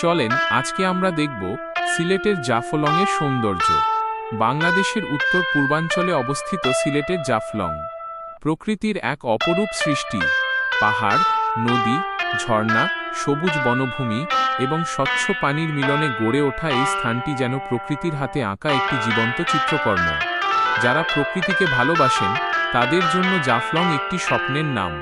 চলেন আজকে আমরা দেখব সিলেটের জাফলংয়ের সৌন্দর্য। বাংলাদেশের উত্তর পূর্বাঞ্চলে অবস্থিত সিলেটের জাফলং প্রকৃতির এক অপরূপ সৃষ্টি। পাহাড়, নদী, ঝর্ণা, সবুজ বনভূমি এবং স্বচ্ছ পানির মিলনে গড়ে ওঠা এই স্থানটি যেন প্রকৃতির হাতে আঁকা একটি জীবন্ত চিত্রকর্ম। যারা প্রকৃতিকে ভালোবাসেন তাদের জন্য জাফলং একটি স্বপ্নের নাম।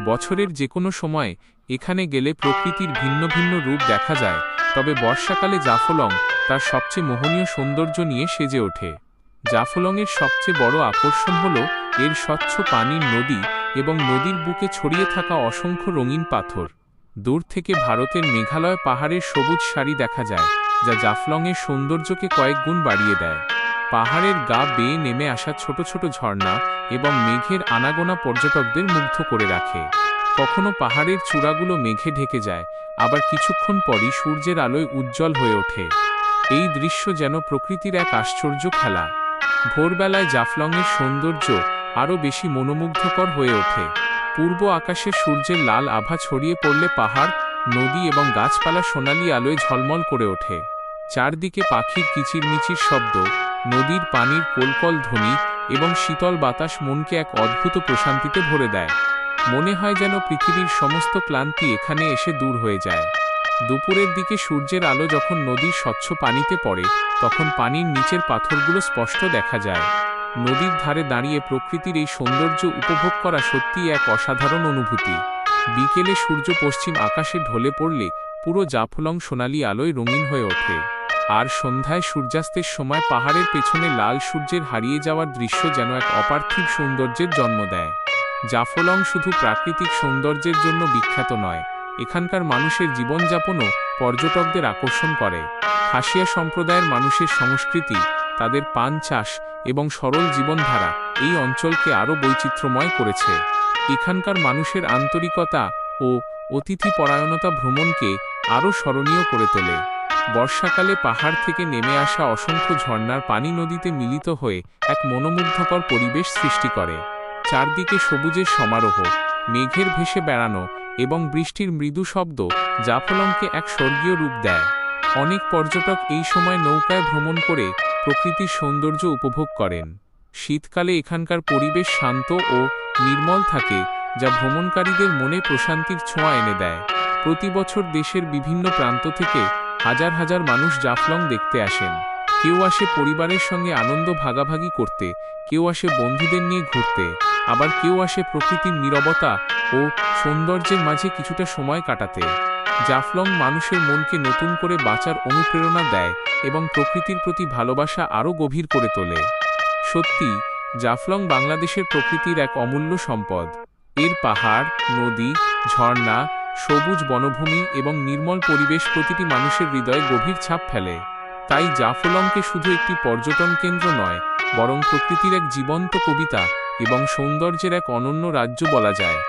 বছরের যে কোনো সময় এখানে গেলে প্রকৃতির ভিন্ন ভিন্ন রূপ দেখা যায়, তবে বর্ষাকালে জাফলং তার সবচেয়ে মোহনীয় সৌন্দর্য নিয়ে সেজে ওঠে। জাফলংয়ের সবচেয়ে বড় আকর্ষণ হল এর স্বচ্ছ পানির নদী এবং নদীর বুকে ছড়িয়ে থাকা অসংখ্য রঙিন পাথর। দূর থেকে ভারতের মেঘালয় পাহাড়ের সবুজ সারি দেখা যায়, যা জাফলংয়ের সৌন্দর্যকে কয়েক গুণ বাড়িয়ে দেয়। পাহাড়ের গা বেয়ে নেমে আসা ছোট ছোট ঝর্ণা এবং মেঘের আনাগোনা পর্যটকদের মুগ্ধ করে রাখে। কখনো পাহাড়ের চূড়াগুলো মেঘে ঢেকে যায়, আবার কিছুক্ষণ পরই সূর্যের আলোয় উজ্জ্বল হয়ে ওঠে। এই দৃশ্য যেন প্রকৃতির এক আশ্চর্য খেলা। ভোরবেলায় জাফলংয়ের সৌন্দর্য আরও বেশি মনোমুগ্ধকর হয়ে ওঠে। পূর্ব আকাশে সূর্যের লাল আভা ছড়িয়ে পড়লে পাহাড়, নদী এবং গাছপালা সোনালি আলোয় ঝলমল করে ওঠে। চারদিকে পাখির কিচিরমিচির শব্দ, নদীর পানির কলকল ধ্বনি এবং শীতল বাতাস মনকে এক অদ্ভুত প্রশান্তিতে ভরে দেয়। মনে হয় যেন পৃথিবীর সমস্ত ক্লান্তি এখানে এসে দূর হয়ে যায়। দুপুরের দিকে সূর্যের আলো যখন নদীর স্বচ্ছ পানিতে পড়ে, তখন পানির নিচের পাথরগুলো স্পষ্ট দেখা যায়। নদীর ধারে দাঁড়িয়ে প্রকৃতির এই সৌন্দর্য উপভোগ করা সত্যিই এক অসাধারণ অনুভূতি। বিকেলে সূর্য পশ্চিম আকাশে ঢলে পড়লে পুরো জাফলং সোনালি আলোয় রঙিন হয়ে ওঠে। আর সন্ধ্যায় সূর্যাস্তের সময় পাহাড়ের পেছনে লাল সূর্যের হারিয়ে যাওয়ার দৃশ্য যেন এক অপার্থিব সৌন্দর্যের জন্ম দেয়। জাফলং শুধু প্রাকৃতিক সৌন্দর্যের জন্য বিখ্যাত নয়, এখানকার মানুষের জীবনযাপনও পর্যটকদের আকর্ষণ করে। খাসিয়া সম্প্রদায়ের মানুষের সংস্কৃতি, তাদের পান চাষ এবং সরল জীবনধারা এই অঞ্চলকে আরও বৈচিত্র্যময় করেছে। এখানকার মানুষের আন্তরিকতা ও অতিথিপরায়ণতা ভ্রমণকে আরও স্মরণীয় করে তোলে। বর্ষাকালে পাহাড় থেকে নেমে আসা অসংখ্য ঝর্ণার পানি নদীতে মিলিত হয়ে এক মনোমুগ্ধকর পরিবেশ সৃষ্টি করে। চারদিকে সবুজের সমারোহ, মেঘের ভেসে বেড়ানো এবং বৃষ্টির মৃদু শব্দ জাফলংকে এক স্বর্গীয় রূপ দেয়। অনেক পর্যটক এই সময় নৌকায় ভ্রমণ করে প্রকৃতির সৌন্দর্য উপভোগ করেন। শীতকালে এখানকার পরিবেশ শান্ত ও নির্মল থাকে, যা ভ্রমণকারীদের মনে প্রশান্তির ছোঁয়া এনে দেয়। প্রতি বছর দেশের বিভিন্ন প্রান্ত থেকে হাজার হাজার মানুষ জাফলং দেখতে আসেন। কেউ আসে পরিবারের সঙ্গে আনন্দ ভাগাভাগি করতে, কেউ আসে বন্ধুদের নিয়ে ঘুরতে, আবার কেউ আসে প্রকৃতির নীরবতা ও সৌন্দর্যের মাঝে কিছুটা সময় কাটাতে। জাফলং মানুষের মনকে নতুন করে বাঁচার অনুপ্রেরণা দেয় এবং প্রকৃতির প্রতি ভালোবাসা আরও গভীর করে তোলে। সত্যি, জাফলং বাংলাদেশের প্রকৃতির এক অমূল্য সম্পদ। এর পাহাড়, নদী, ঝর্ণা, সবুজ বনভূমি এবং নির্মল পরিবেশ প্রতিটি মানুষের হৃদয়ে গভীর ছাপ ফেলে। তাই জাফলংকে শুধু একটি পর্যটন কেন্দ্র নয়, বরং প্রকৃতির এক জীবন্ত কবিতা এবং সৌন্দর্যের এক অনন্য রাজ্য বলা যায়।